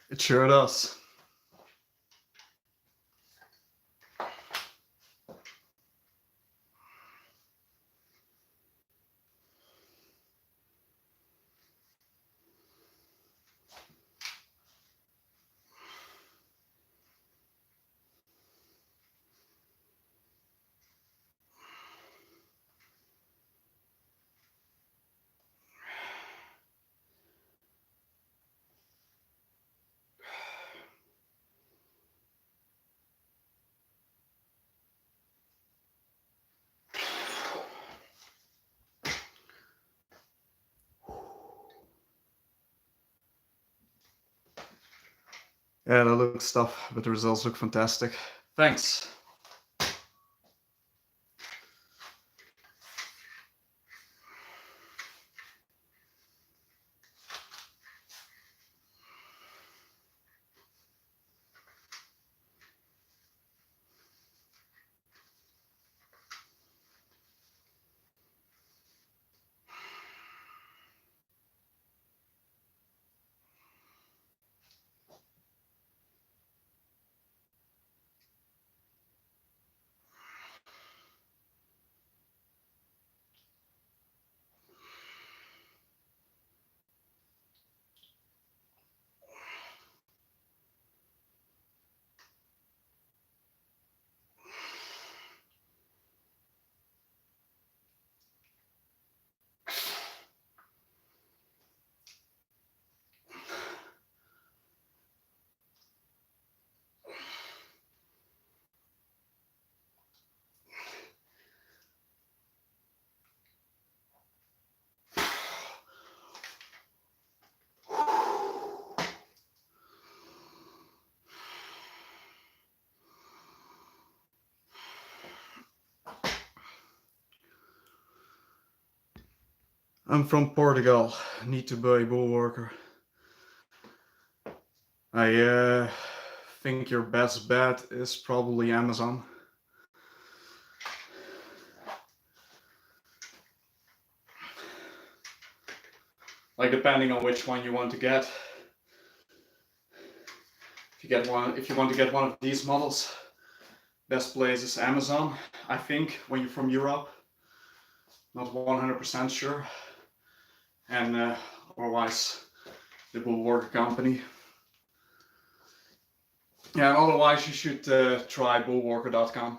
It sure does. Yeah, that looks tough, but the results look fantastic. Thanks. I'm from Portugal. Need to buy a bull worker. I think your best bet is probably Amazon. Like, depending on which one you want to get. If you want to get one of these models, best place is Amazon, I think, when you're from Europe. Not 100% sure. And otherwise, the bull worker company. Yeah, and otherwise you should try bullworker.com.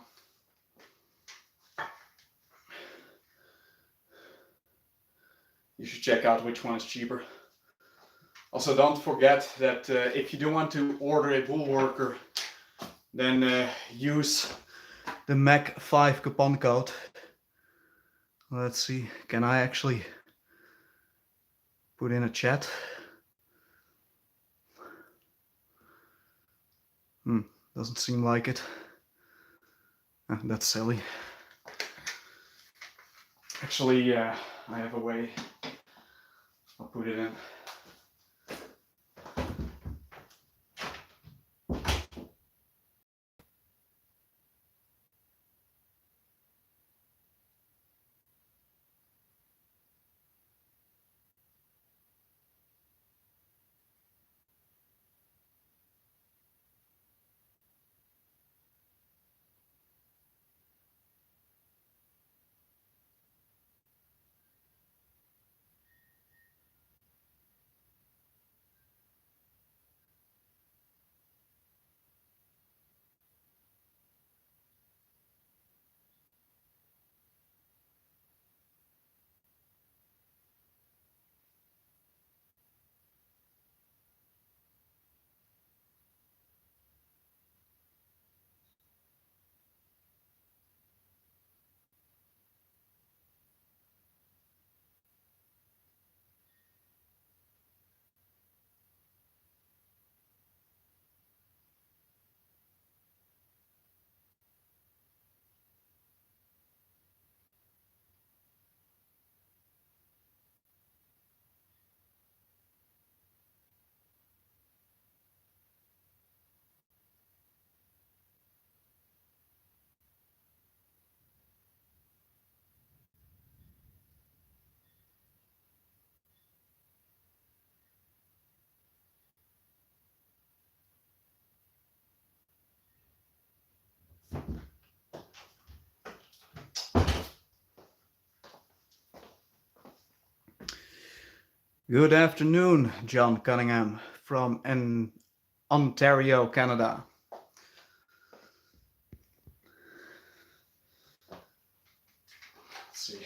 You should check out which one is cheaper. Also, don't forget that if you do want to order a bull worker, then use the MAC5 coupon code. Let's see, can I actually put in a chat? Doesn't seem like it. That's silly. Actually, I have a way. I'll put it in. Good afternoon, John Cunningham from Ontario, Canada. Let's see.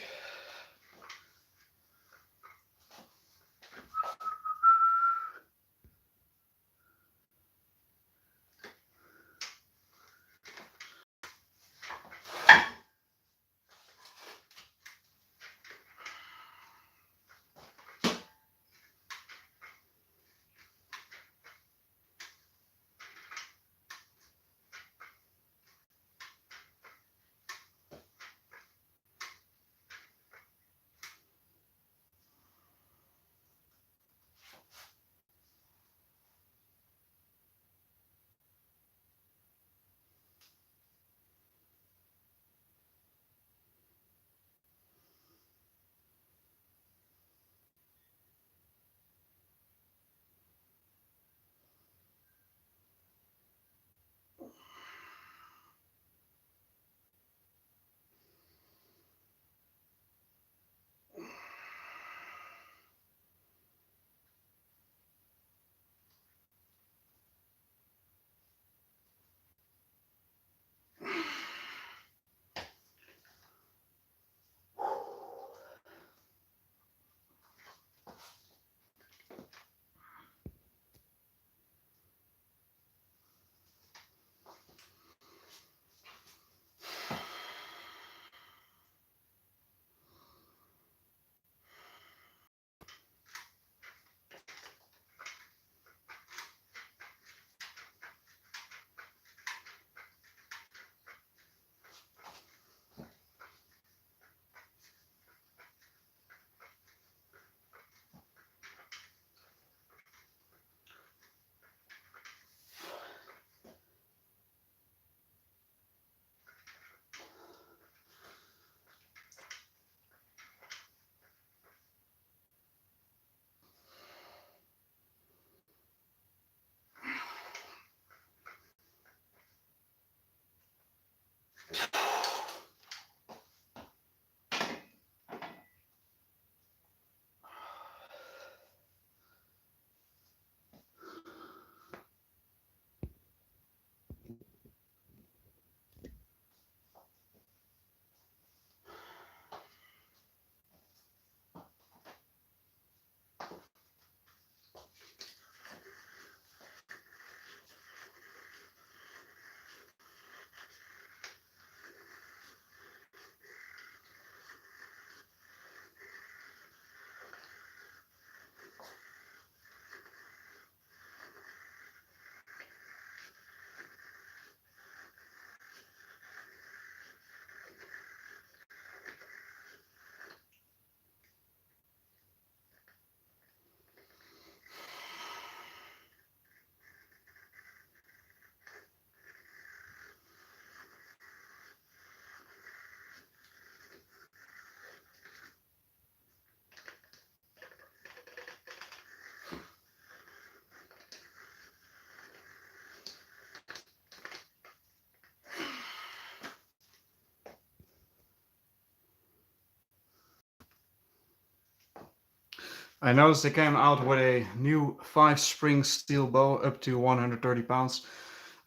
I noticed they came out with a new 5-spring steel bow up to 130 pounds.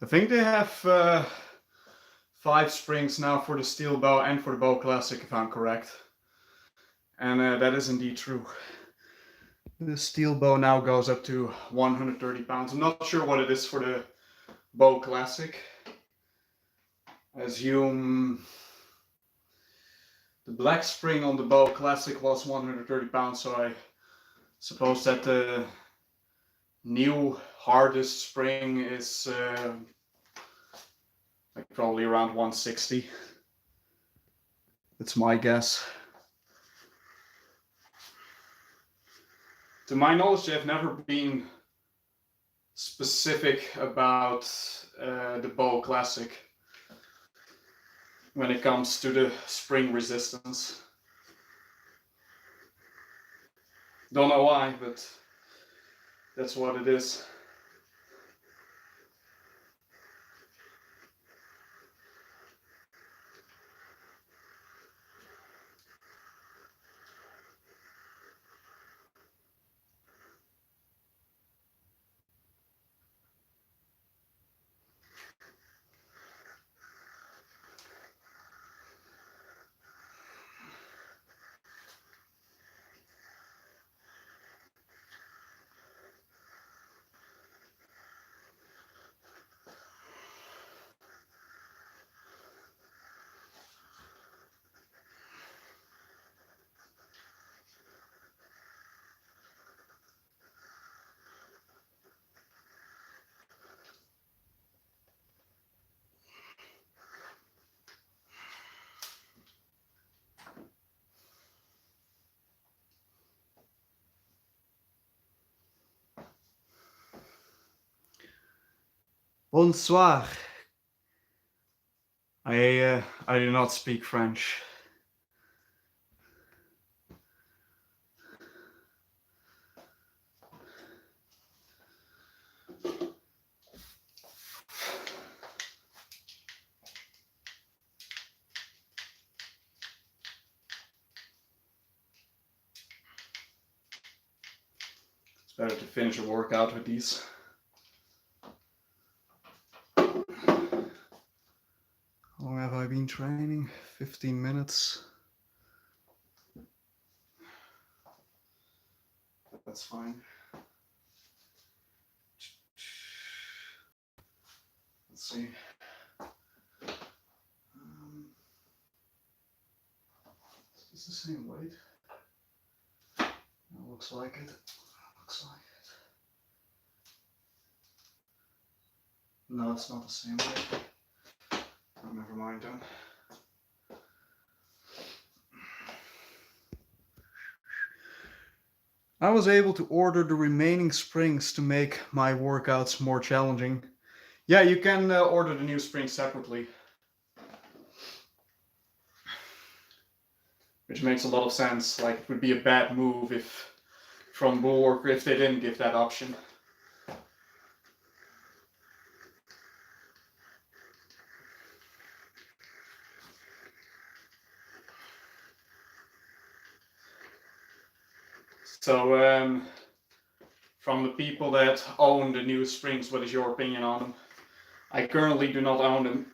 I think they have 5 springs now for the steel bow and for the bow classic, if I'm correct. And that is indeed true. The steel bow now goes up to 130 pounds. I'm not sure what it is for the bow classic. I assume the black spring on the bow classic was 130 pounds, so I suppose that the new hardest spring is like probably around 160. That's my guess. To my knowledge, they've never been specific about the bow classic when it comes to the spring resistance. Don't know why, but that's what it is. Bonsoir. I do not speak French. It's better to finish a workout with these. How long have I been training? 15 minutes. That's fine. Let's see. Is this the same weight? It looks like it. Looks like it. No, it's not the same weight. Oh, never mind then. I was able to order the remaining springs to make my workouts more challenging. Yeah, you can order the new springs separately. Which makes a lot of sense. Like, it would be a bad move if from Bulwark if they didn't give that option. So, from the people that own the new springs, what is your opinion on them? I currently do not own them.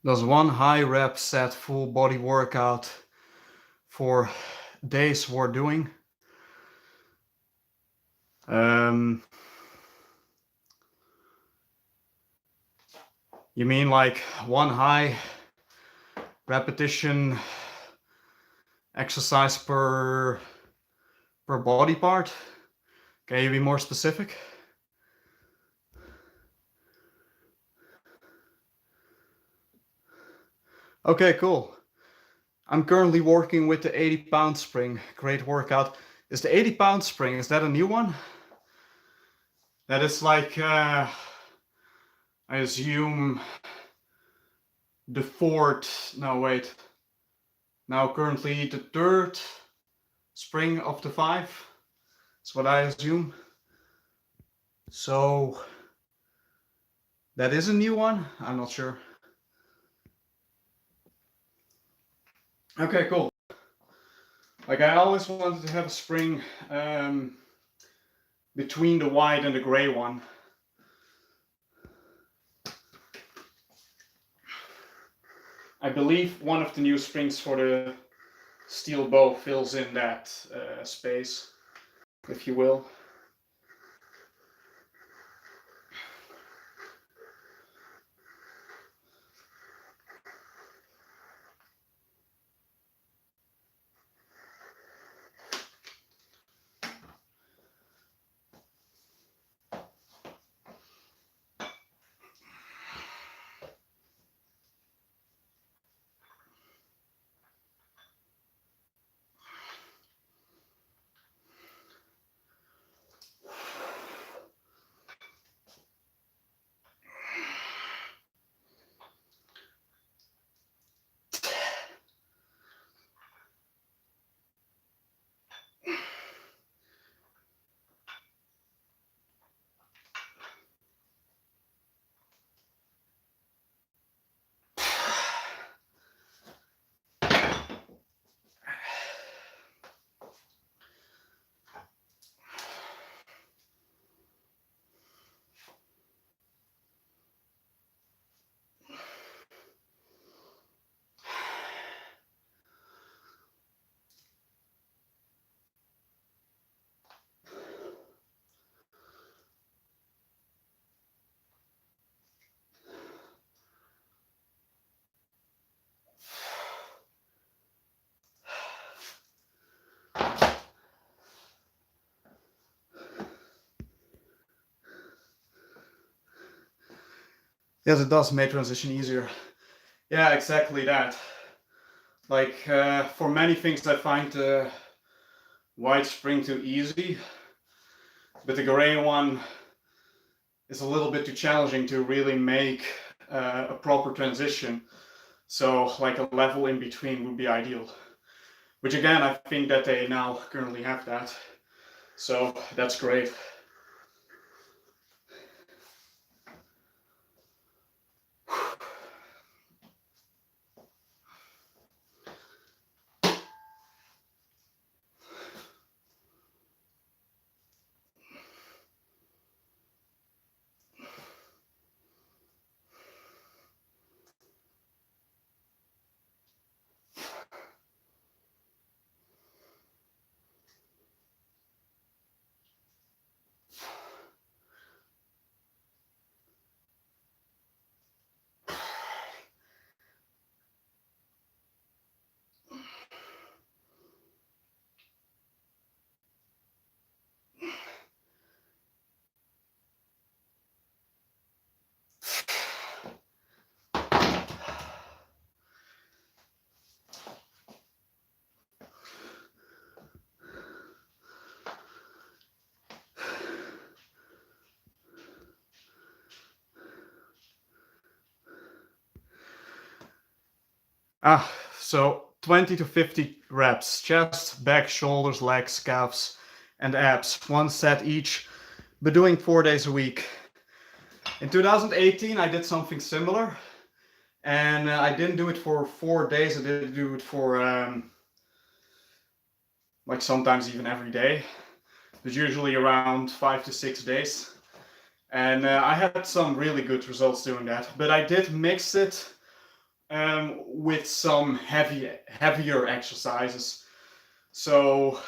Does one high rep set full body workout for days worth doing? You mean like one high repetition exercise per body part. Can you be more specific? Okay, cool. I'm currently working with the 80-pound spring. Great workout. Is the 80-pound spring, is that a new one? That is like, I assume the fourth, no wait, now currently the third spring of the 5. That's what I assume. So that is a new one? I'm not sure. Okay, cool. Like I always wanted to have a spring between the white and the gray one. I believe one of the new springs for the steel bow fills in that space, if you will. Yes, it does make transition easier. Yeah, exactly that. Like for many things I find the white spring too easy, but the gray one is a little bit too challenging to really make a proper transition. So like a level in between would be ideal. Which again, I think that they now currently have that. So that's great. So 20 to 50 reps, chest, back, shoulders, legs, calves, and abs, 1 set each, but doing 4 days a week. In 2018, I did something similar, and I didn't do it for 4 days, I did do it for like sometimes even every day, but usually around 5 to 6 days. And I had some really good results doing that, but I did mix it with some heavier exercises. So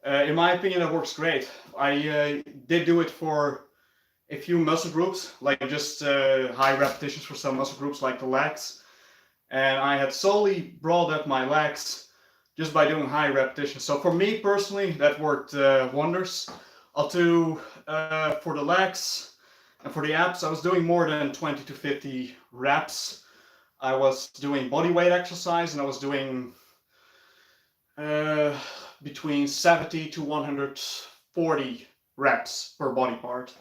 in my opinion, it works great. I did do it for a few muscle groups, like just high repetitions for some muscle groups like the legs. and I had solely brought up my legs just by doing high repetitions. So for me personally, that worked wonders. I'll do for the legs and for the abs, I was doing more than 20 to 50 reps. I was doing body weight exercise, and I was doing between 70 to 140 reps per body part.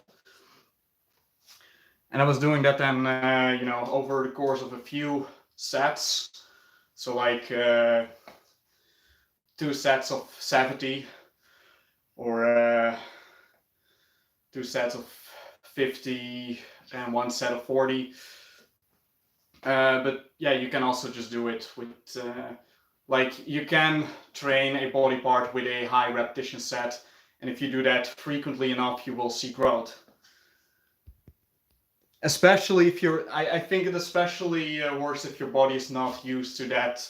And I was doing that then, over the course of a few sets. So like 2 sets of 70, or 2 sets of 50 and 1 set of 40. But yeah, you can also just do it with, like you can train a body part with a high repetition set. And if you do that frequently enough, you will see growth. Especially if you're, I think it especially works if your body is not used to that,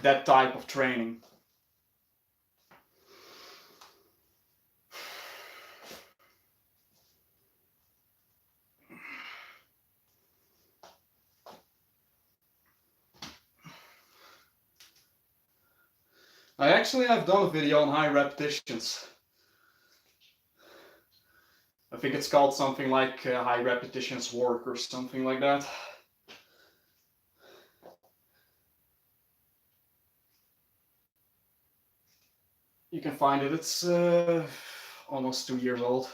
that type of training. I've done a video on high repetitions. I think it's called something like high repetitions work or something like that. You can find it. It's almost 2 years old.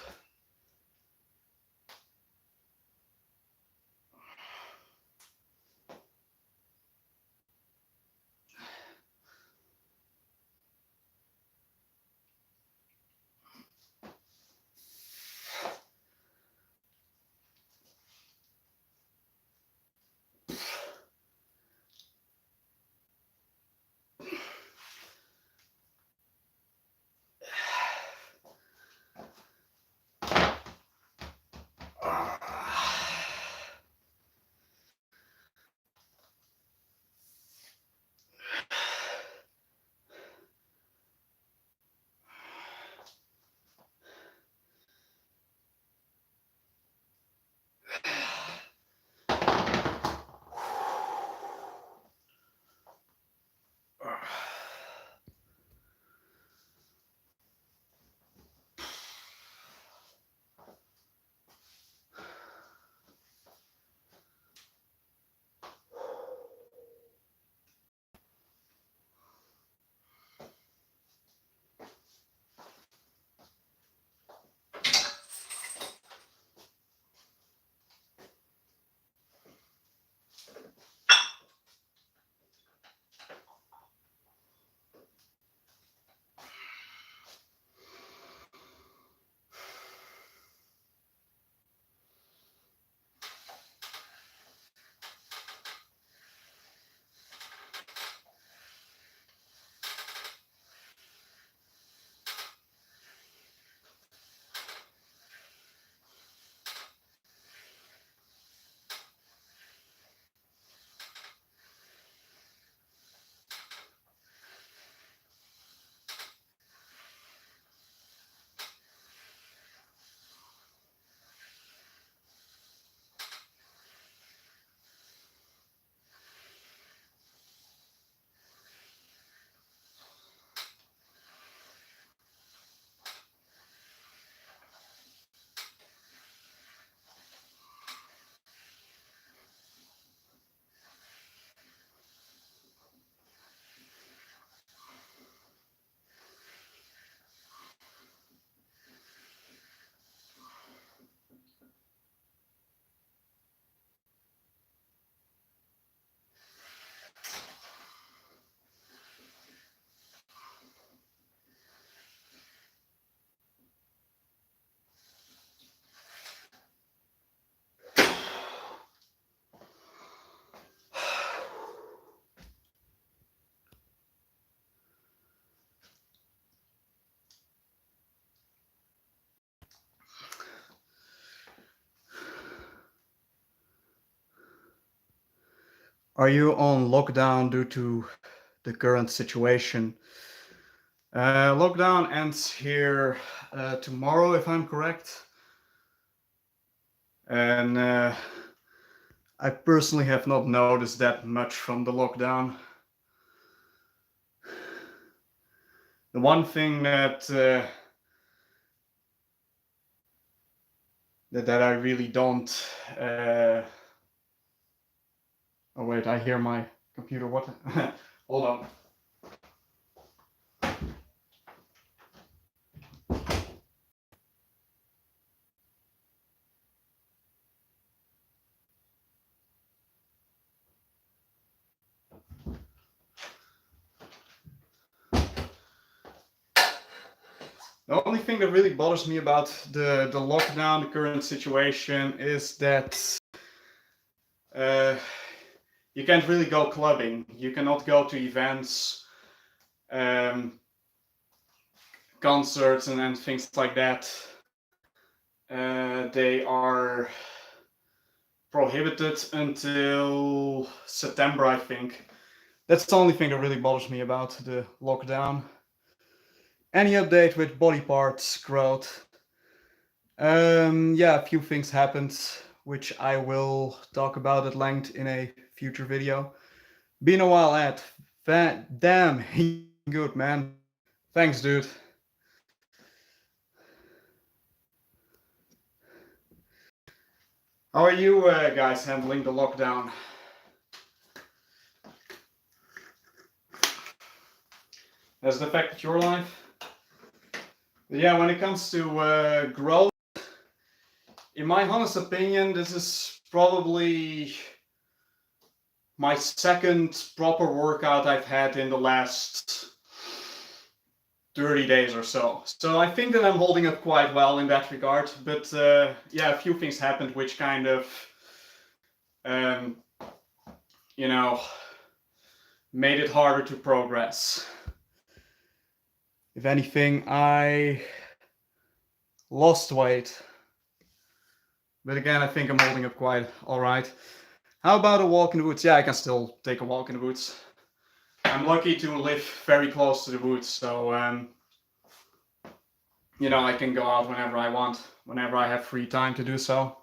Are you on lockdown due to the current situation? Lockdown ends here tomorrow, if I'm correct. And I personally have not noticed that much from the lockdown. The one thing that that I really don't. Oh wait, I hear my computer. What? Hold on. The only thing that really bothers me about the lockdown, the current situation, is that you can't really go clubbing. You cannot go to events, concerts, and things like that. They are prohibited until September, I think. That's the only thing that really bothers me about the lockdown. Any update with body parts growth? Yeah, a few things happened, which I will talk about at length in a future video. Been a while, Ed. Damn, good, man. Thanks, dude. How are you guys handling the lockdown? Has it affected your life? Yeah, when it comes to growth, in my honest opinion, this is probably my second proper workout I've had in the last 30 days or so. So I think that I'm holding up quite well in that regard. But yeah, a few things happened which kind of, you know, made it harder to progress. If anything, I lost weight. But again, I think I'm holding up quite all right. How about a walk in the woods? Yeah, I can still take a walk in the woods. I'm lucky to live very close to the woods, so you know, I can go out whenever I want, whenever I have free time to do so.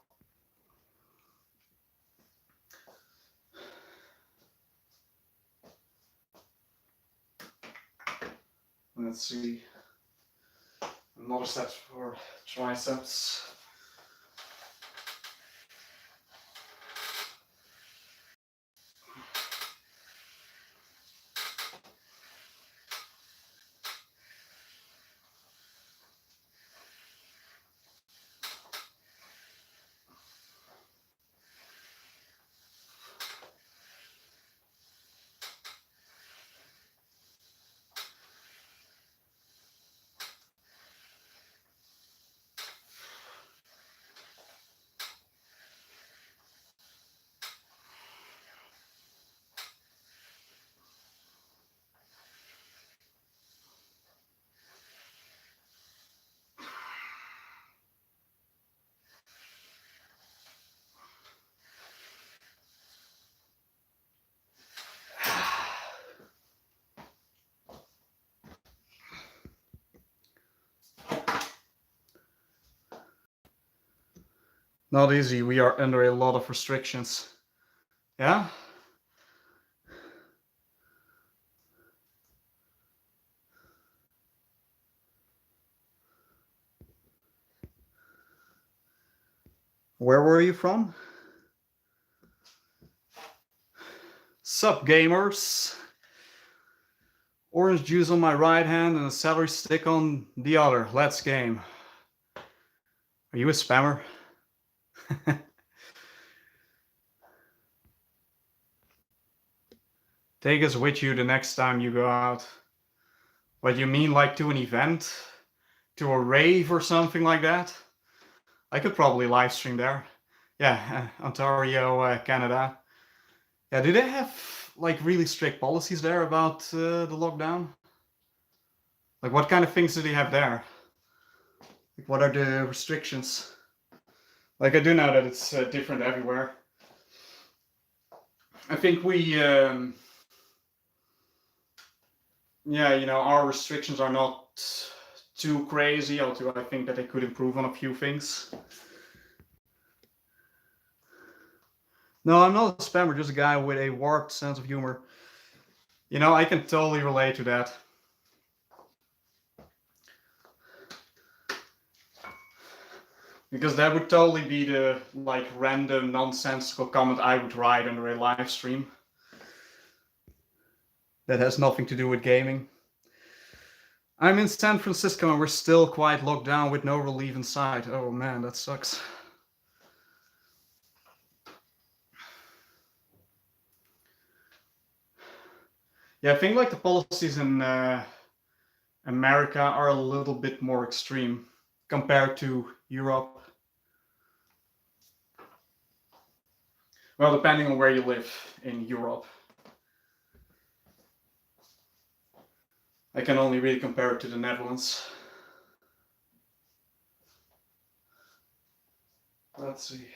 Let's see. Another set for triceps. Not easy, we are under a lot of restrictions. Yeah? Where were you from? Sup, gamers? Orange juice on my right hand and a celery stick on the other. Let's game. Are you a spammer? Take us with you the next time you go out. What, you mean like to an event? To a rave or something like that? I could probably live stream there. Yeah, Ontario, Canada. Yeah, do they have like really strict policies there about the lockdown? Like what kind of things do they have there? Like what are the restrictions? Like I do know that it's different everywhere. I think we, yeah, you know, our restrictions are not too crazy, although I think that they could improve on a few things. No, I'm not a spammer, just a guy with a warped sense of humor. You know, I can totally relate to that. Because that would totally be the like random nonsensical comment I would write under a live stream. That has nothing to do with gaming. I'm in San Francisco and we're still quite locked down with no relief in sight. Oh man, that sucks. Yeah, I think like the policies in America are a little bit more extreme compared to Europe. Well, depending on where you live in Europe. I can only really compare it to the Netherlands. Let's see.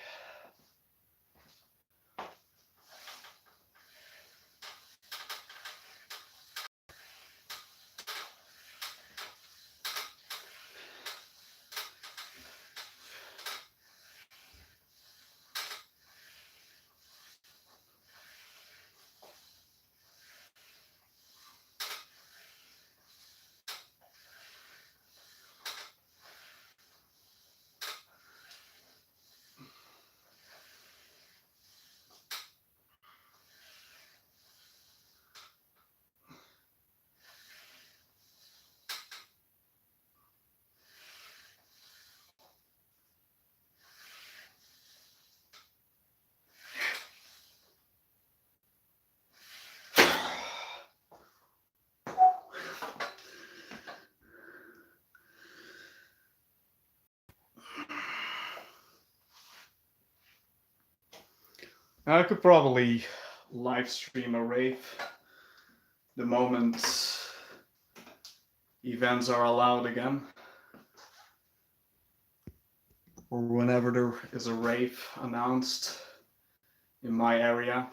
I could probably live stream a rave the moment events are allowed again. Or whenever there is a rave announced in my area.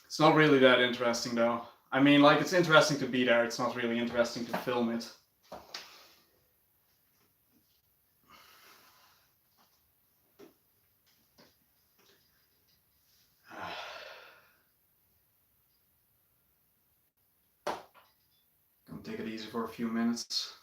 It's not really that interesting though. I mean, like, it's interesting to be there, it's not really interesting to film it. Gonna take it easy for a few minutes.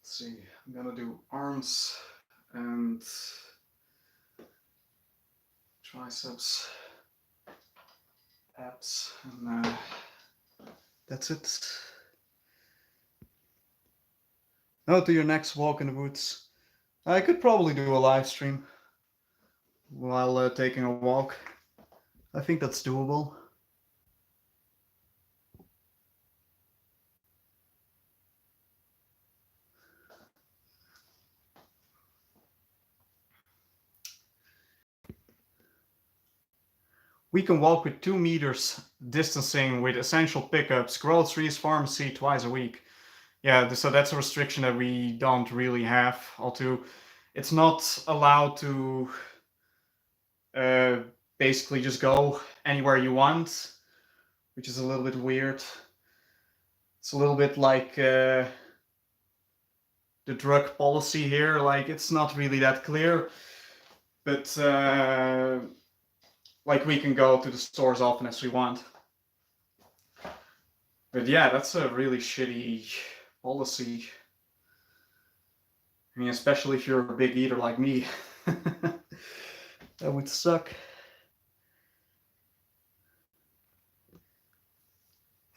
Let's see, I'm gonna do arms and triceps, abs, and that's it. Now to your next walk in the woods. I could probably do a live stream while taking a walk. I think that's doable. We can walk with 2 meters distancing with essential pickups, groceries, pharmacy twice a week. Yeah, so that's a restriction that we don't really have. Although it's not allowed to basically just go anywhere you want, which is a little bit weird. It's a little bit like the drug policy here. Like, it's not really that clear, but like, we can go to the store as often as we want. But yeah, that's a really shitty policy. I mean, especially if you're a big eater like me. That would suck.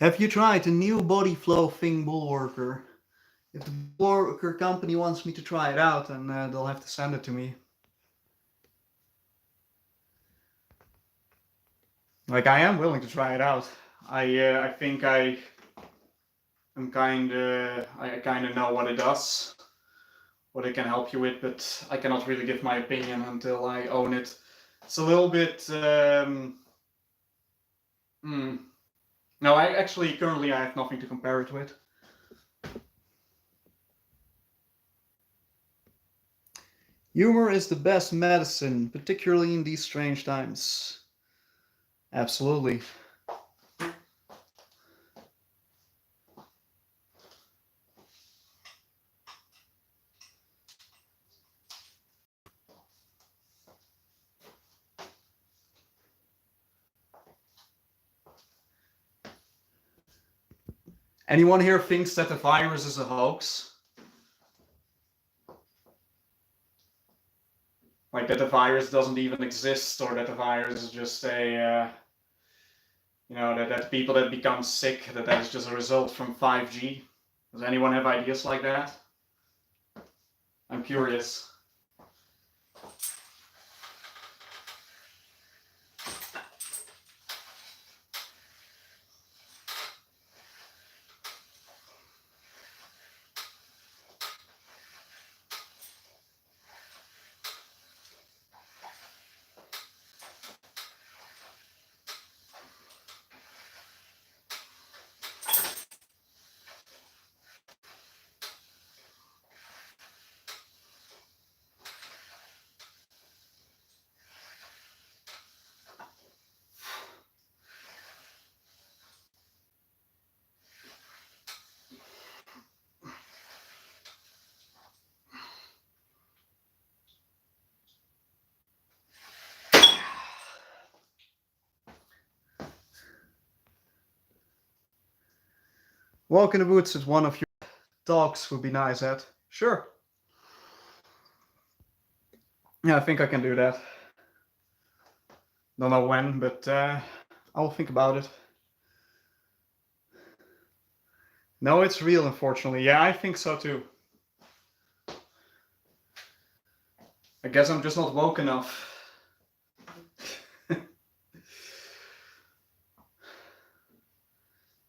Have you tried the new body flow thing Bullworker? If the Bullworker company wants me to try it out, then they'll have to send it to me. Like, I am willing to try it out. I think I kind of know what it does, what it can help you with, but I cannot really give my opinion until I own it. It's a little bit. No, currently I have nothing to compare it with. Humor is the best medicine, particularly in these strange times. Absolutely. Anyone here thinks that the virus is a hoax? Like that the virus doesn't even exist, or that the virus is just a, that people that become sick, that is just a result from 5G? Does anyone have ideas like that? I'm curious. Walk in the woods with one of your dogs would be nice, Ed. Sure. Yeah, I think I can do that. Don't know when, but I'll think about it. No, it's real, unfortunately. Yeah, I think so too. I guess I'm just not woke enough.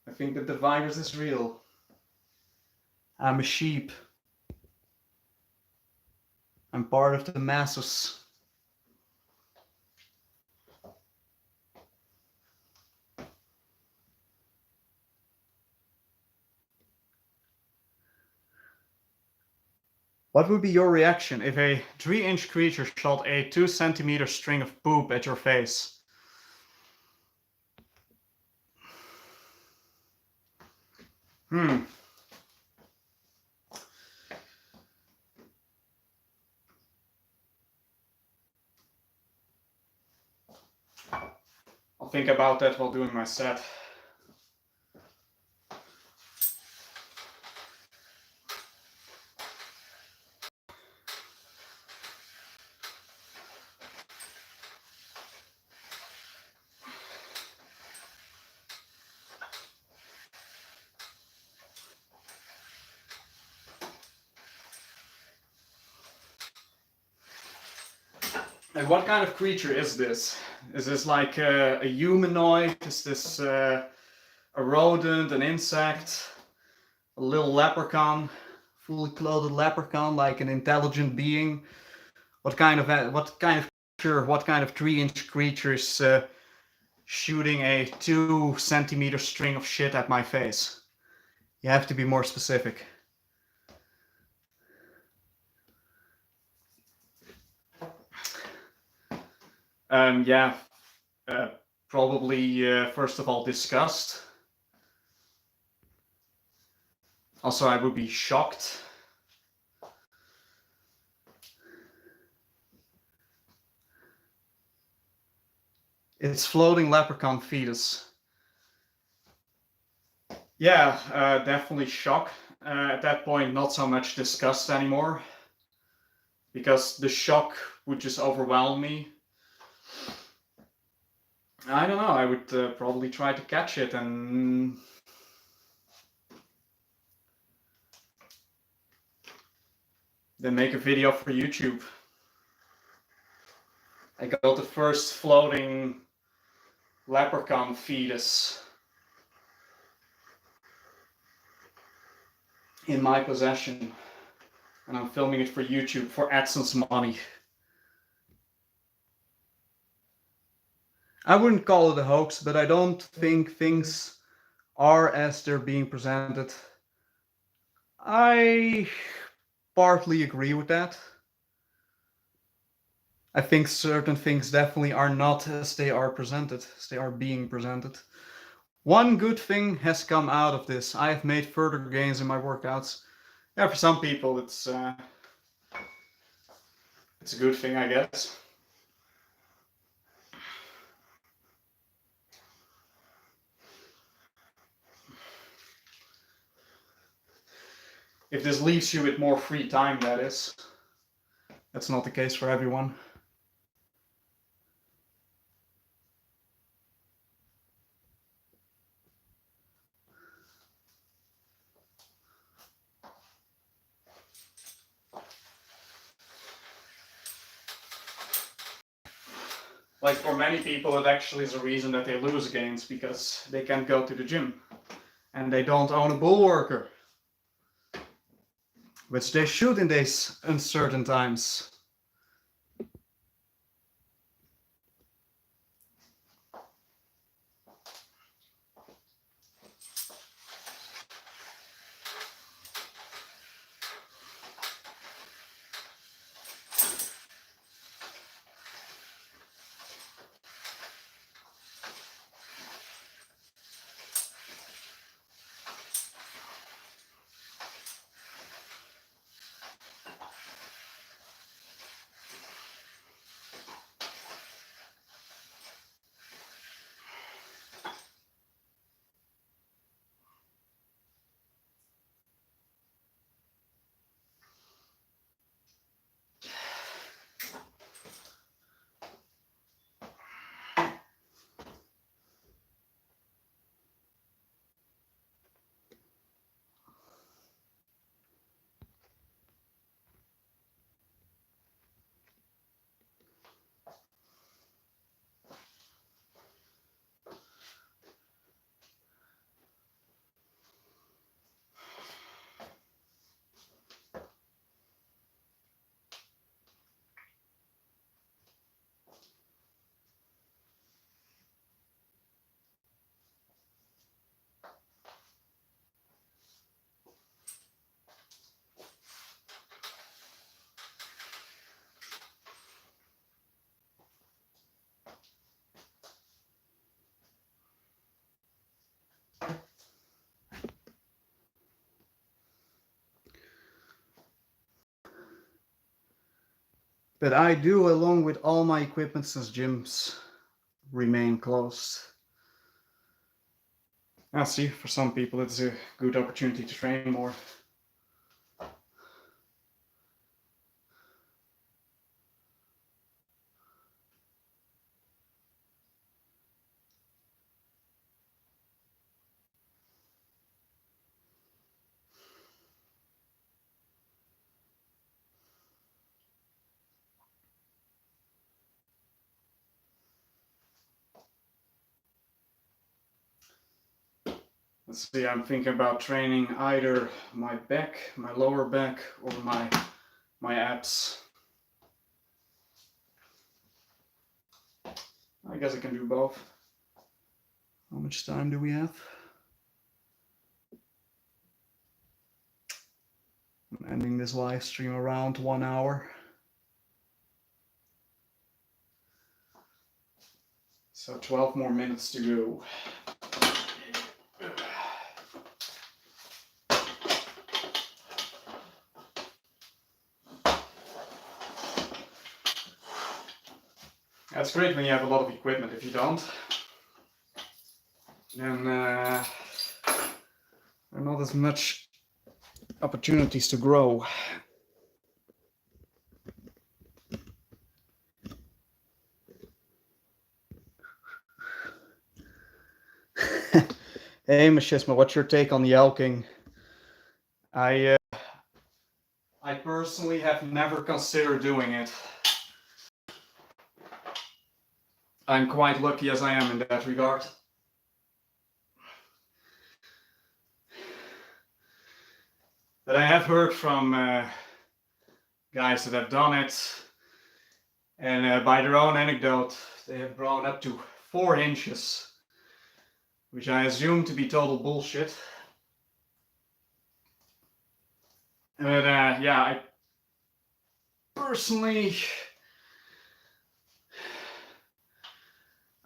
I think that the virus is real. I'm a sheep. I'm part of the masses. What would be your reaction if a 3-inch creature shot a 2-centimeter string of poop at your face? I'll think about that while doing my set. And what kind of creature is this? Is this like a humanoid? Is this a rodent, an insect, a little leprechaun, fully clothed leprechaun, like an intelligent being? What kind of creature? What kind of 3-inch creature is shooting a 2-centimeter string of shit at my face? You have to be more specific. Yeah, probably first of all disgust. Also, I would be shocked. It's floating leprechaun fetus. Yeah, definitely shock. At that point, not so much disgust anymore, because the shock would just overwhelm me. I don't know, I would probably try to catch it and then make a video for YouTube. I got the first floating leprechaun fetus in my possession, and I'm filming it for YouTube for AdSense money. I wouldn't call it a hoax, but I don't think things are as they're being presented. I partly agree with that. I think certain things definitely are not as they are presented, as they are being presented. One good thing has come out of this. I have made further gains in my workouts. Yeah, for some people it's a good thing, I guess. If this leaves you with more free time, that is. That's not the case for everyone. Like for many people, it actually is a reason that they lose gains because they can't go to the gym and they don't own a bull worker, which they should in these uncertain times. But I do, along with all my equipment, since gyms remain closed. I see, for some people it's a good opportunity to train more. Let's see, I'm thinking about training either my back, my lower back, or my abs. I guess I can do both. How much time do we have? I'm ending this live stream around 1 hour. So 12 more minutes to go. That's great when you have a lot of equipment. If you don't, then there are not as much opportunities to grow. Hey, Machisma, what's your take on yelking? I personally have never considered doing it. I'm quite lucky as I am in that regard. But I have heard from guys that have done it, and by their own anecdote, they have grown up to 4 inches, which I assume to be total bullshit. But yeah, I personally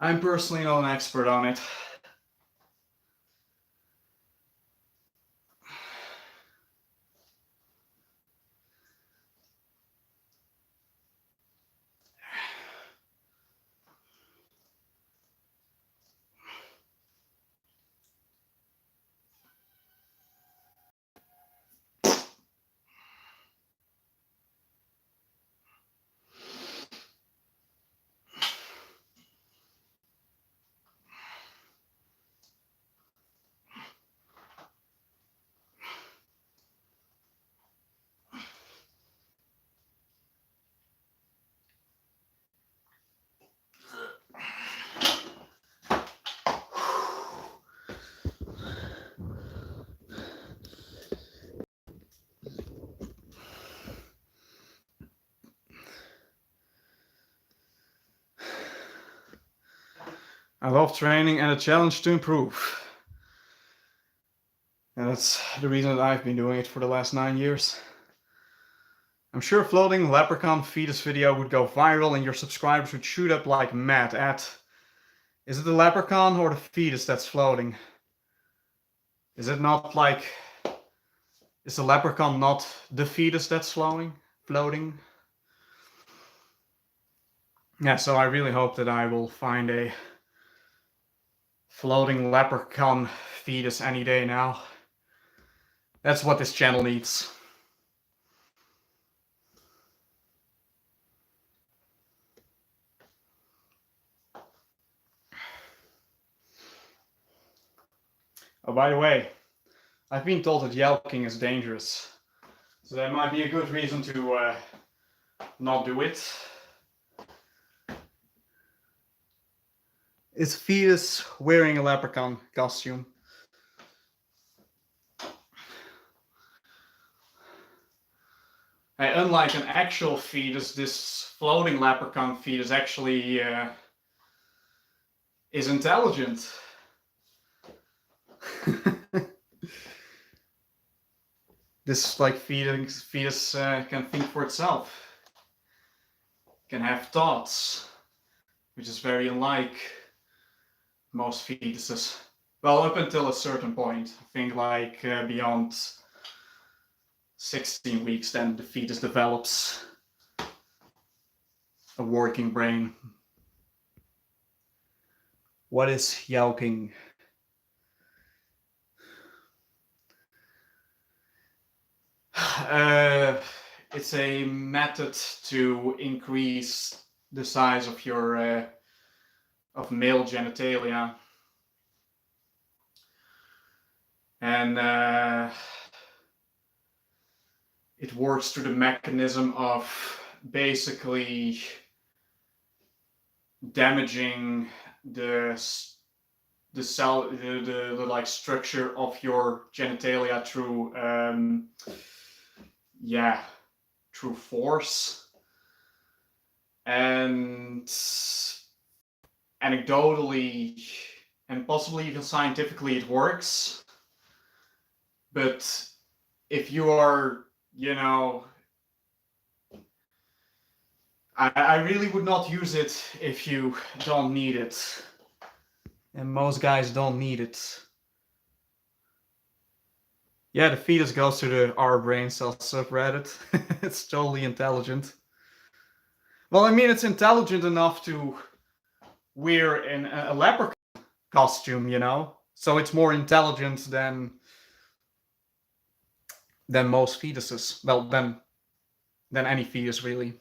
I'm personally not an expert on it. I love training and a challenge to improve. And that's the reason that I've been doing it for the last 9 years. I'm sure a floating leprechaun fetus video would go viral and your subscribers would shoot up like mad at... Is it the leprechaun or the fetus that's floating? Is it not like... Is the leprechaun not the fetus that's floating? Yeah, so I really hope that I will find a floating leprechaun fetus any day now. That's what this channel needs. Oh, by the way, I've been told that yelking is dangerous. So that might be a good reason to not do it. Is fetus wearing a leprechaun costume? Hey, unlike an actual fetus, this floating leprechaun fetus actually is intelligent. This like fetus can think for itself, can have thoughts, which is very unlike most fetuses. Well, up until a certain point, I think like beyond 16 weeks, then the fetus develops a working brain. What is yelking? It's a method to increase the size of your of male genitalia, and it works through the mechanism of basically damaging the cell, the like structure of your genitalia through through force. And anecdotally and possibly even scientifically it works, but if you are, you know, I really would not use it if you don't need it, and most guys don't need it. Yeah, the fetus goes to the R brain cell subreddit. It's totally intelligent. Well, I mean, it's intelligent enough to wear a leprechaun costume, you know? So it's more intelligent than most fetuses. Well, than any fetus, really.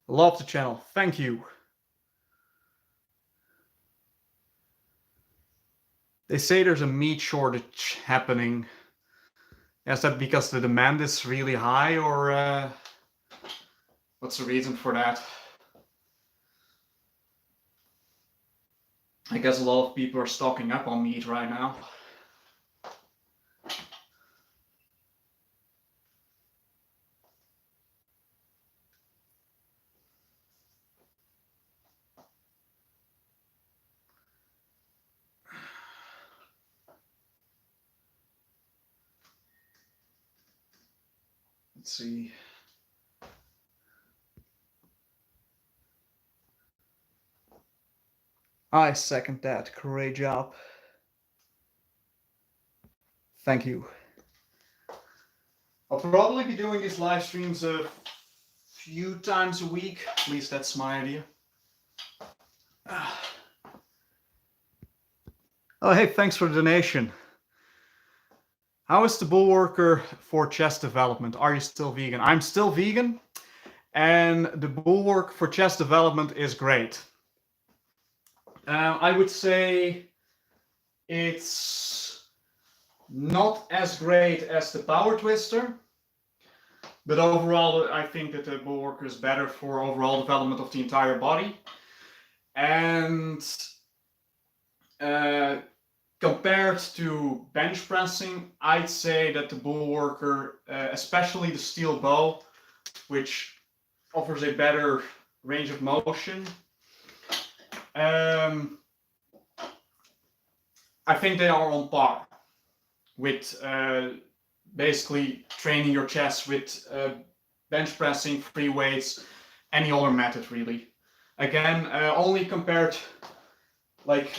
Love the channel. Thank you. They say there's a meat shortage happening. Is that because the demand is really high, or what's the reason for that? I guess a lot of people are stocking up on meat right now. Let's see. I second that. Great job. Thank you. I'll probably be doing these live streams a few times a week. At least that's my idea. Oh, hey, thanks for the donation. How is the bull worker for chest development? Are you still vegan? I'm still vegan, and the bull work for chest development is great. I would say it's not as great as the power twister, but overall I think that the bull worker is better for overall development of the entire body. And compared to bench pressing, I'd say that the bull worker, especially the steel bow, which offers a better range of motion, I think they are on par with basically training your chest with bench pressing, free weights, any other method really. Again, only compared, like,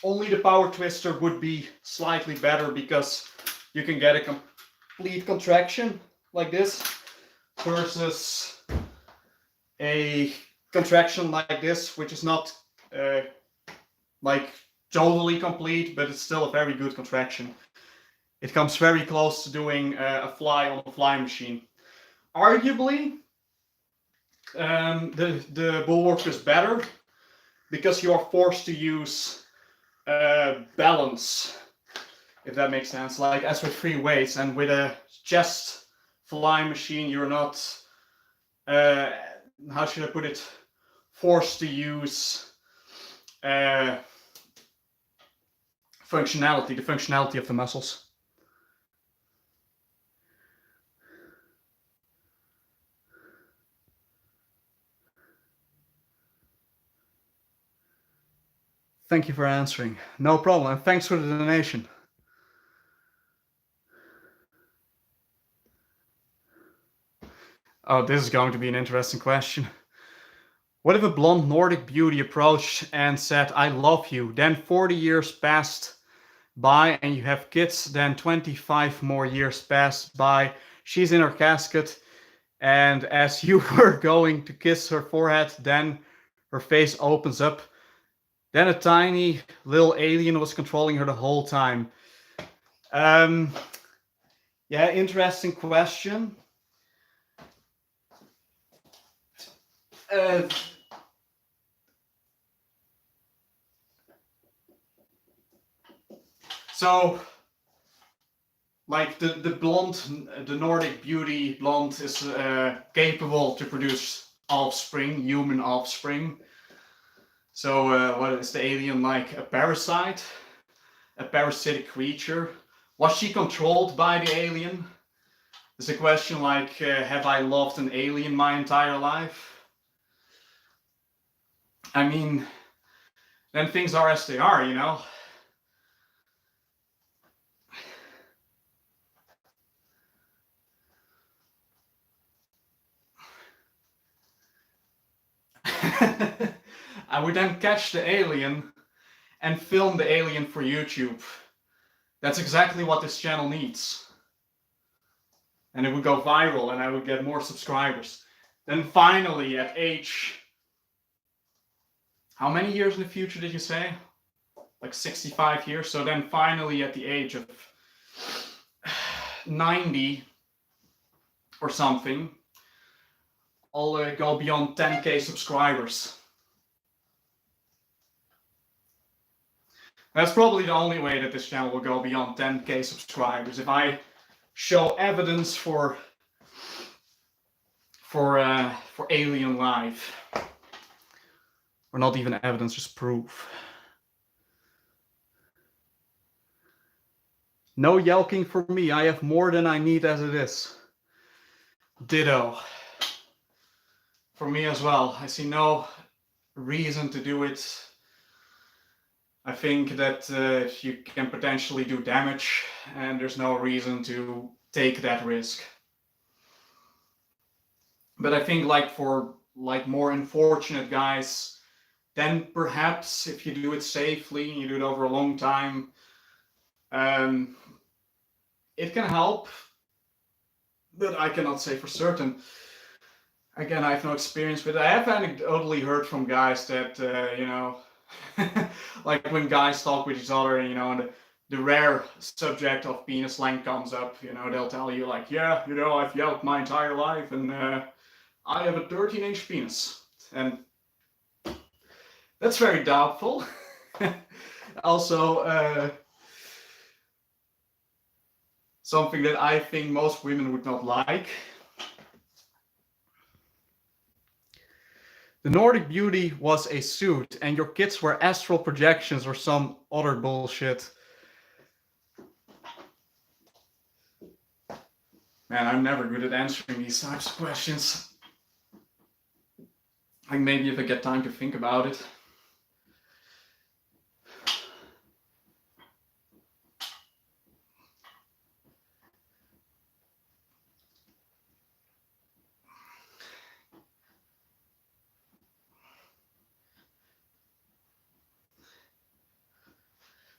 only the power twister would be slightly better because you can get a complete contraction like this versus a contraction like this, which is not like totally complete, but it's still a very good contraction. It comes very close to doing a fly on a fly machine. Arguably, the bull work is better because you are forced to use balance, if that makes sense. Like as with free weights, and with a chest fly machine, you're not, how should I put it, forced to use the functionality of the muscles. Thank you for answering. No problem, and thanks for the donation. Oh, this is going to be an interesting question. What if a blonde Nordic beauty approached and said, "I love you," then 40 years passed by and you have kids, then 25 more years passed by, she's in her casket, and as you were going to kiss her forehead, then her face opens up, then a tiny little alien was controlling her the whole time? Yeah, interesting question. So, like the blonde, the Nordic beauty blonde is capable to produce offspring, human offspring. So what is the alien like? A parasite? A parasitic creature? Was she controlled by the alien? It's a question like, have I loved an alien my entire life? I mean, then things are as they are, you know? I would then catch the alien and film the alien for YouTube. That's exactly what this channel needs. And it would go viral and I would get more subscribers. Then finally at age, how many years in the future did you say? Like 65 years. So then finally at the age of 90 or something, I'll go beyond 10k subscribers. That's probably the only way that this channel will go beyond 10k subscribers. If I show evidence for alien life. Or not even evidence, just proof. No yelking for me. I have more than I need as it is. Ditto. For me as well. I see no reason to do it. I think that you can potentially do damage, and there's no reason to take that risk. But I think like for like more unfortunate guys, then perhaps if you do it safely, you do it over a long time, it can help, but I cannot say for certain. Again, I have no experience with it. I have anecdotally heard from guys that, you know, like when guys talk with each other, you know, and the rare subject of penis length comes up, you know, they'll tell you like, yeah, you know, I've yelled my entire life and I have a 13-inch penis. And that's very doubtful. Also, something that I think most women would not like. The Nordic Beauty was a suit, and your kids were astral projections or some other bullshit. Man, I'm never good at answering these types of questions. Like maybe if I get time to think about it.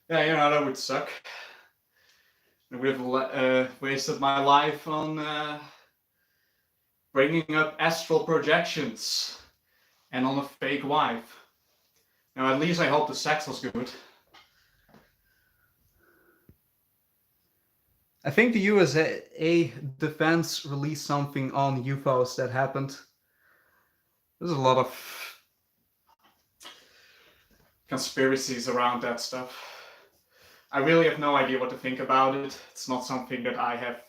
Yeah, you know, that would suck. I would have wasted my life on bringing up astral projections and on a fake wife. Now, at least I hope the sex was good. I think the USA Defense released something on UFOs that happened. There's a lot of conspiracies around that stuff. I really have no idea what to think about it. It's not something that I have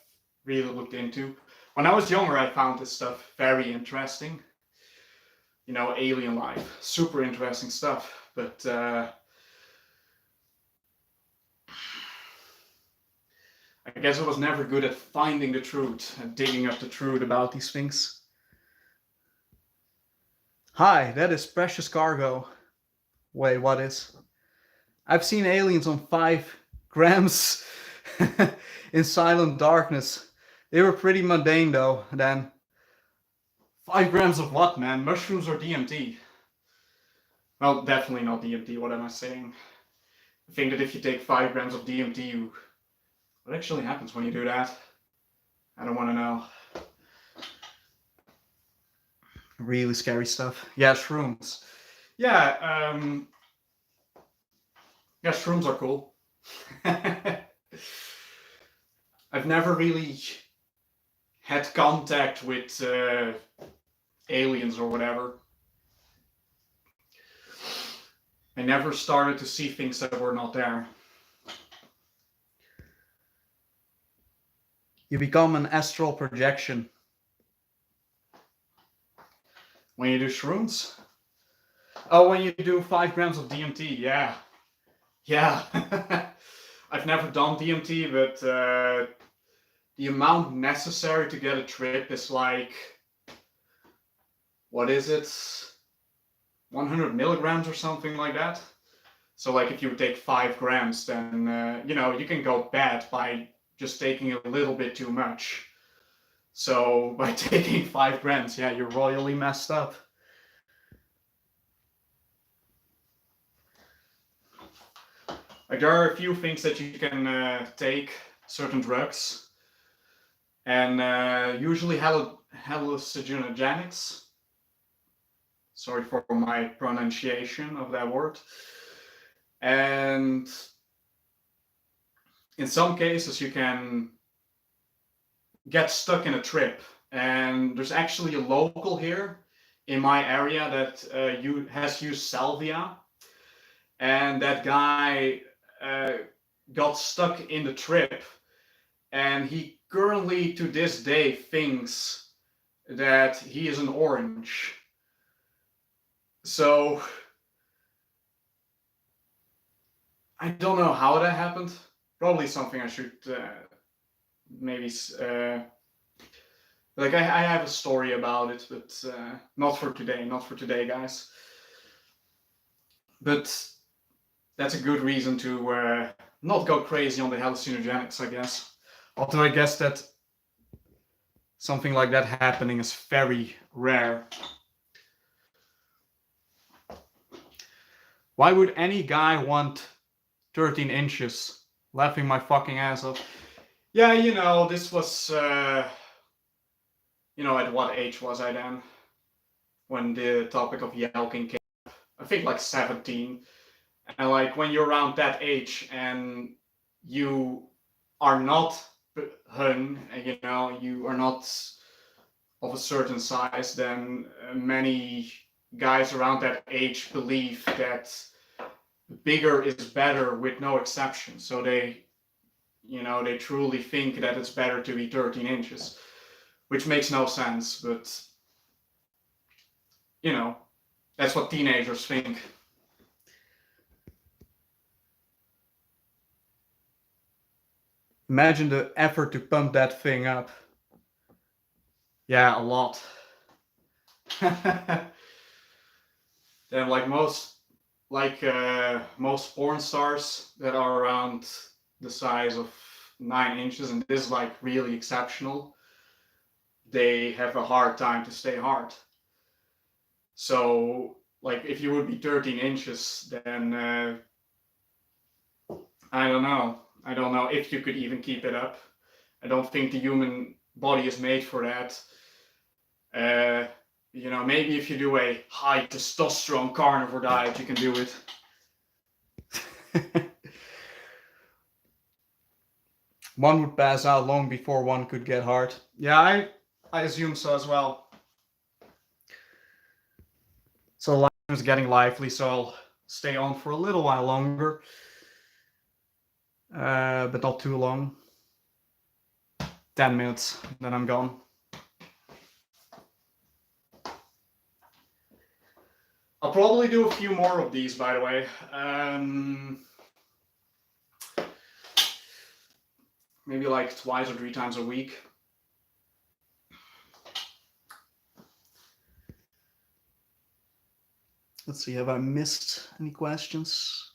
really looked into. When I was younger, I found this stuff very interesting. You know, alien life, super interesting stuff. But I guess I was never good at finding the truth and digging up the truth about these things. Hi, that is Precious Cargo. Wait, what is? I've seen aliens on 5 grams in silent darkness. They were pretty mundane though, then. 5 grams of what, man? Mushrooms or DMT? Well, definitely not DMT, what am I saying? I think that if you take 5 grams of DMT, what actually happens when you do that? I don't want to know. Really scary stuff. Yeah, shrooms. Yeah, yeah, shrooms are cool. I've never really had contact with aliens or whatever. I never started to see things that were not there. You become an astral projection when you do shrooms. Oh, when you do 5 grams of DMT, yeah. Yeah. I've never done DMT, but the amount necessary to get a trip is like, what is it? 100 milligrams or something like that. So like if you take 5 grams, then, you know, you can go bad by just taking a little bit too much. So by taking 5 grams, yeah, you're royally messed up. Like there are a few things that you can take, certain drugs, and usually hallucinogenics. Sorry for my pronunciation of that word. And in some cases you can get stuck in a trip. And there's actually a local here in my area that has used salvia. And that guy got stuck in the trip, and he currently to this day thinks that he is an orange. So I don't know how that happened. Probably something I should maybe like I have a story about it, but not for today, guys. But that's a good reason to not go crazy on the hallucinogenics, I guess. Although I guess that something like that happening is very rare. Why would any guy want 13 inches? Laughing my fucking ass off. Yeah, you know, this was, you know, at what age was I then? When the topic of yelking came up. I think like 17. And like when you're around that age and you are not hung, and you know, you are not of a certain size, then many guys around that age believe that bigger is better with no exception. So they, you know, they truly think that it's better to be 13 inches, which makes no sense, but you know, that's what teenagers think. Imagine the effort to pump that thing up. Yeah, a lot. Then like most porn stars that are around the size of 9 inches, and this is like really exceptional, they have a hard time to stay hard. So like if you would be 13 inches, then I don't know if you could even keep it up. I don't think the human body is made for that. You know, maybe if you do a high testosterone carnivore diet, you can do it. One would pass out long before one could get hard. Yeah, I assume so as well. So life is getting lively, so I'll stay on for a little while longer. But not too long. 10 minutes, then I'm gone. I'll probably do a few more of these, by the way. Maybe like 2 or 3 times a week. Let's see, have I missed any questions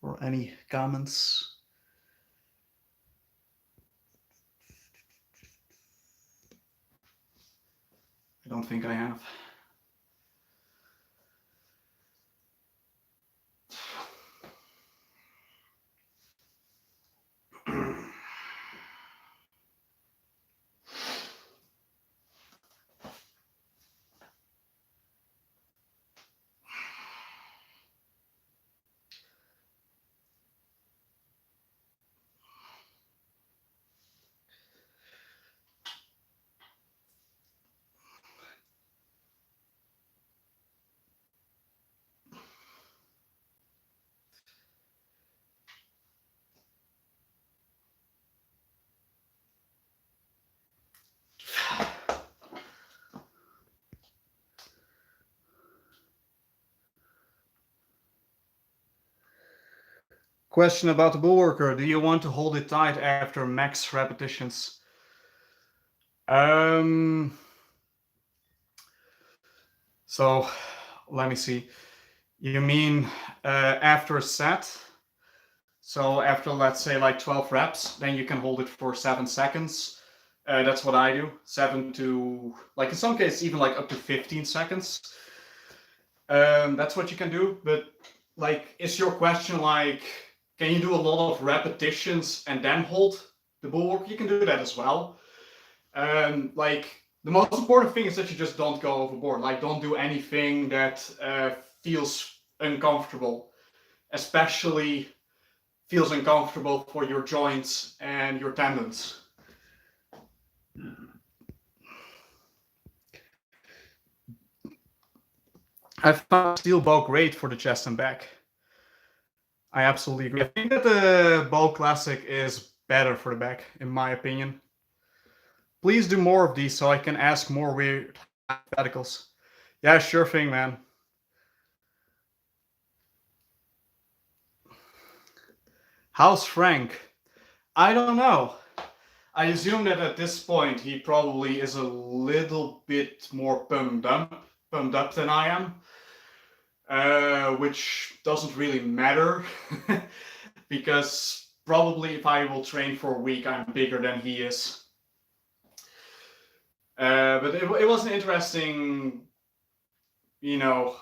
or any comments? I don't think I have. Question about the bull worker. Do you want to hold it tight after max repetitions? So let me see. You mean after a set? So after, let's say, like 12 reps, then you can hold it for 7 seconds. That's what I do. 7 to, like in some cases, even like up to 15 seconds. That's what you can do. But like, is your question like, can you do a lot of repetitions and then hold the bull work? You can do that as well. Like, the most important thing is that you just don't go overboard. Like, don't do anything that feels uncomfortable, especially feels uncomfortable for your joints and your tendons. I found steel bow great for the chest and back. I absolutely agree. I think that the bow classic is better for the back, in my opinion. Please do more of these so I can ask more weird hypotheticals. Yeah, sure thing, man. How's Frank? I don't know. I assume that at this point he probably is a little bit more pumped up than I am, which doesn't really matter because probably if I will train for a week, I'm bigger than he is. But it was an interesting, you know,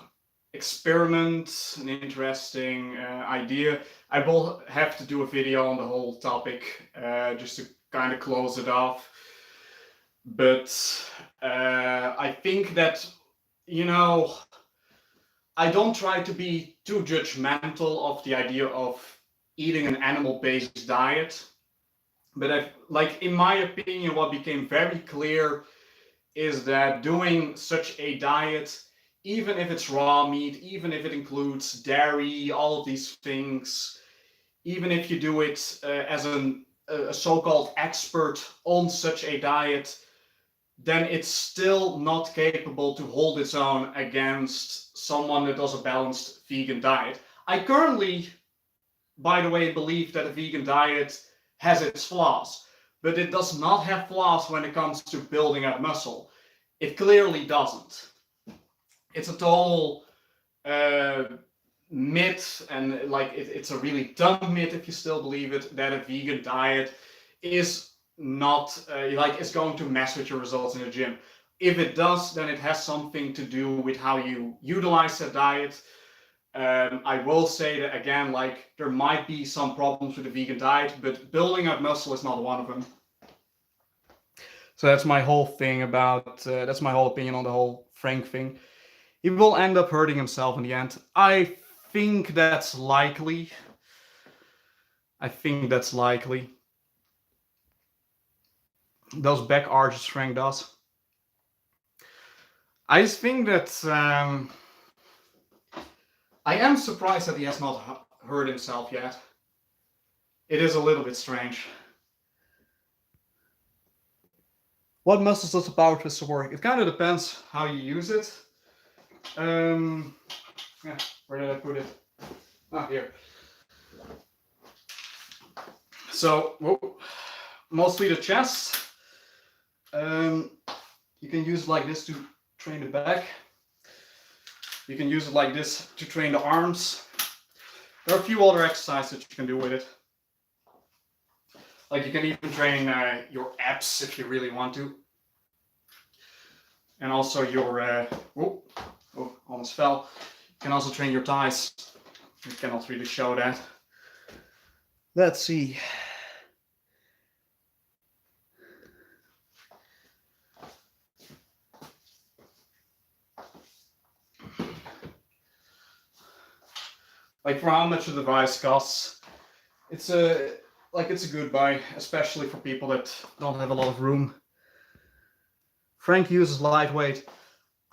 experiment, an interesting idea. I will have to do a video on the whole topic just to kind of close it off. But I think that, you know, I don't try to be too judgmental of the idea of eating an animal-based diet. But like in my opinion, what became very clear is that doing such a diet, even if it's raw meat, even if it includes dairy, all of these things, even if you do it as a so-called expert on such a diet, then it's still not capable to hold its own against someone that does a balanced vegan diet. I currently, by the way, believe that a vegan diet has its flaws, but it does not have flaws when it comes to building up muscle. It clearly doesn't. It's a total myth, and like it's a really dumb myth if you still believe it, that a vegan diet is not like it's going to mess with your results in the gym. If it does, then it has something to do with how you utilize that diet. I will say that again, like there might be some problems with the vegan diet, but building up muscle is not one of them. So that's my whole thing about, that's my whole opinion on the whole Frank thing. He will end up hurting himself in the end. I think that's likely. I think that's likely. Those back arches Frank does. I think that I am surprised that he has not hurt himself yet. It is a little bit strange. What muscles does the power twister work? It kind of depends how you use it. Yeah, where did I put it? Ah, here. So, mostly the chest. You can use it like this to train the back. You can use it like this to train the arms. There are a few other exercises that you can do with it. Like you can even train your abs if you really want to. And also your, almost fell. You can also train your thighs. You cannot really show that. Let's see. Like for how much the device costs, it's a good buy, especially for people that don't have a lot of room. Frank uses lightweight.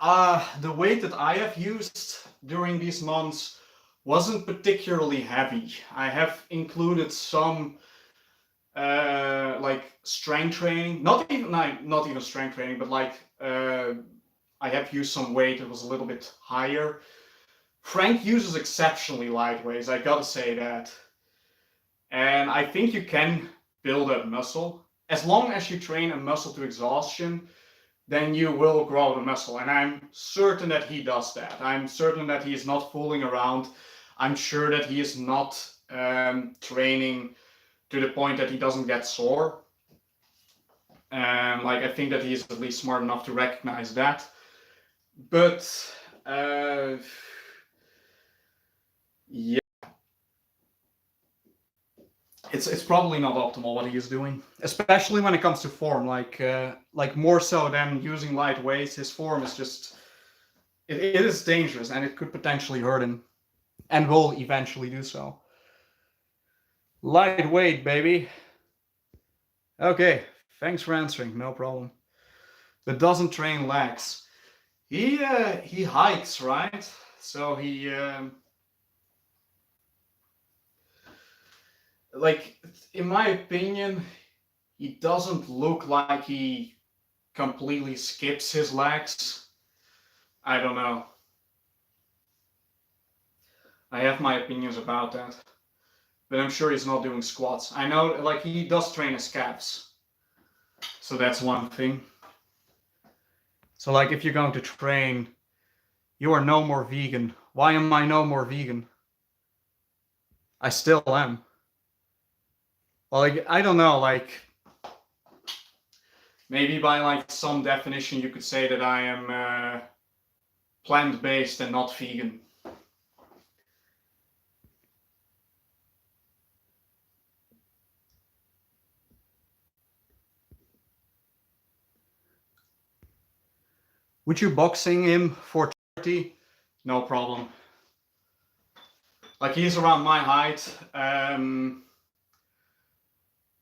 The weight that I have used during these months wasn't particularly heavy. I have included some like strength training, not even strength training, but like I have used some weight that was a little bit higher. Frank uses exceptionally light weights, I gotta say that. And I think you can build up muscle. As long as you train a muscle to exhaustion, then you will grow the muscle. And I'm certain that he does that. I'm certain that he is not fooling around. I'm sure that he is not training to the point that he doesn't get sore. Like I think that he is at least smart enough to recognize that. But yeah, it's probably not optimal what he is doing, especially when it comes to form. Like more so than using light weights, his form is just it is dangerous and it could potentially hurt him, and will eventually do so. Lightweight, baby. Okay, thanks for answering. No problem. But doesn't train legs. He hikes, right? So he like in my opinion, he doesn't look like he completely skips his legs. I don't know. I have my opinions about that. But I'm sure he's not doing squats. I know like he does train his calves. So that's one thing. So like if you're going to train, you are no more vegan. Why am I no more vegan? I still am. Well, like, I don't know, like, maybe by like some definition you could say that I am plant-based and not vegan. Would you boxing him for 30? No problem. Like, he's around my height.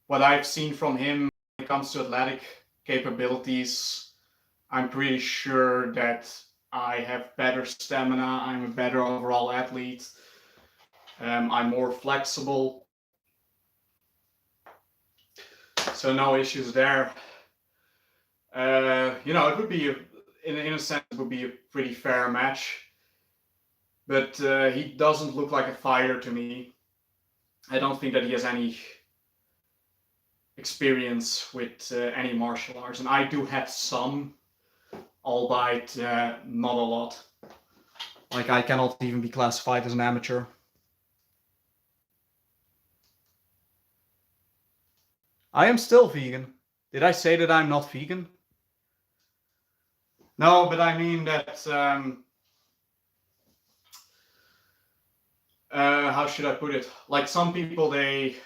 What I've seen from him when it comes to athletic capabilities, I'm pretty sure that I have better stamina. I'm a better overall athlete. I'm more flexible. So no issues there. It would be, in a sense, it would be a pretty fair match. But he doesn't look like a fighter to me. I don't think that he has any experience with any martial arts. And I do have some, albeit not a lot. Like, I cannot even be classified as an amateur. I am still vegan. Did I say that I'm not vegan? No, but I mean that, how should I put it? Like, some people, they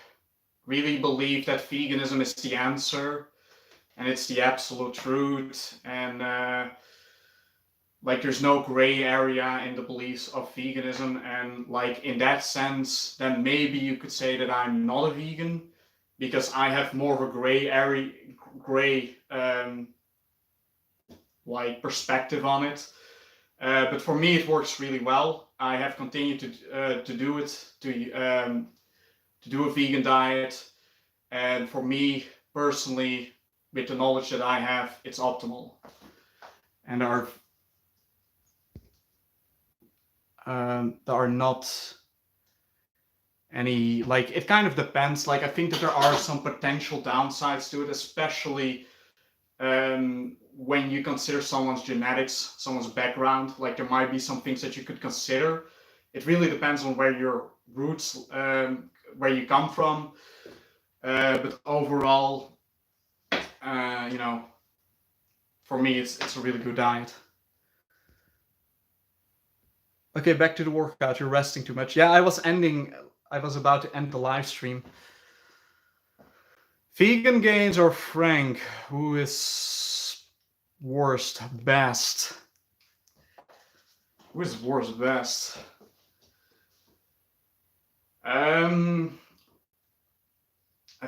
really believe that veganism is the answer and it's the absolute truth, and like, there's no gray area in the beliefs of veganism. And like, in that sense, then maybe you could say that I'm not a vegan, because I have more of a gray like perspective on it. But for me, it works really well. I have continued to do it, to do a vegan diet, and for me personally, with the knowledge that I have, it's optimal. And there are not any, like, it kind of depends. Like, I think that there are some potential downsides to it, especially when you consider someone's genetics, someone's background. Like, there might be some things that you could consider. It really depends on where your roots, where you come from. But overall, for me, it's a really good diet. Okay, back to the workout. You're resting too much. Yeah, I was about to end the live stream. Vegan Gains or Frank? Who is worst, best? Who is worst, best? I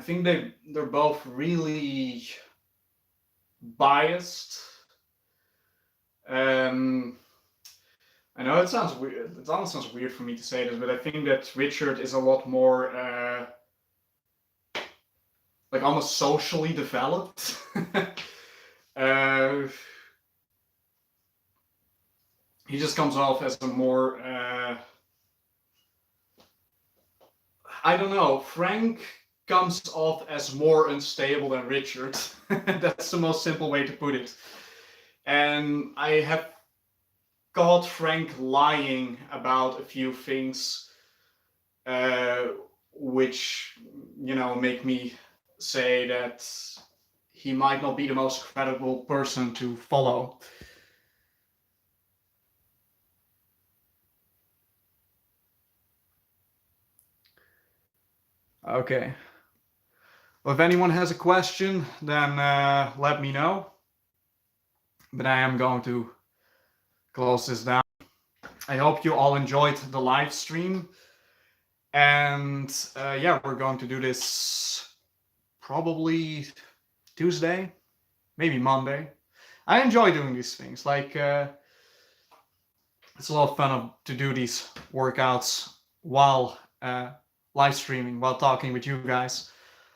think they're both really biased. I know it sounds weird. It almost sounds weird for me to say this, but I think that Richard is a lot more like, almost socially developed. He just comes off as a more I don't know. Frank comes off as more unstable than Richard. That's the most simple way to put it. And I have caught Frank lying about a few things, which, make me say that he might not be the most credible person to follow. Okay. Well, if anyone has a question, then let me know. But I am going to close this down. I hope you all enjoyed the live stream. And yeah, we're going to do this probably Tuesday, maybe Monday. I enjoy doing these things. Like, it's a lot of fun to do these workouts while live streaming, while talking with you guys.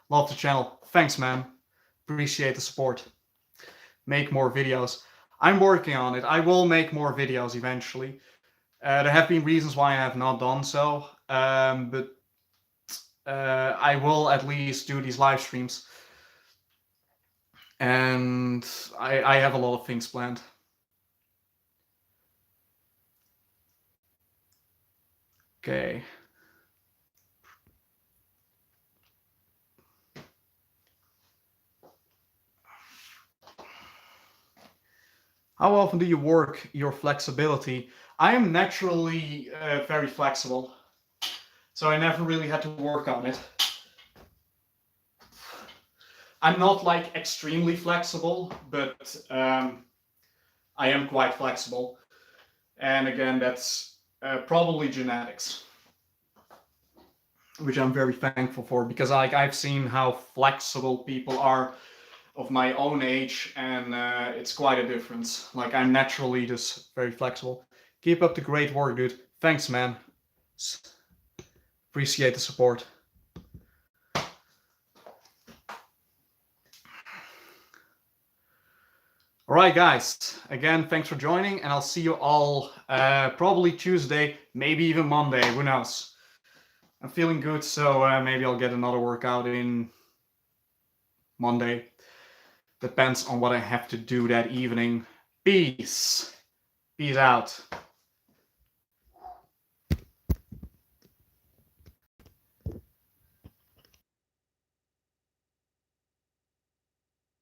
Love the channel. Thanks, man. Appreciate the support. Make more videos. I'm working on it. I will make more videos eventually. There have been reasons why I have not done so, but I will at least do these live streams. And I have a lot of things planned. Okay. How often do you work your flexibility? I am naturally very flexible, so I never really had to work on it. I'm not like extremely flexible, but I am quite flexible. And again, that's probably genetics, which I'm very thankful for, because like I've seen how flexible people are of my own age, and it's quite a difference. Like I'm naturally just very flexible. Keep up the great work, dude. Thanks, man. Appreciate the support. All right, guys. Again, thanks for joining, and I'll see you all probably Tuesday, maybe even Monday. Who knows? I'm feeling good, so maybe I'll get another workout in Monday. Depends on what I have to do that evening. Peace. Peace out.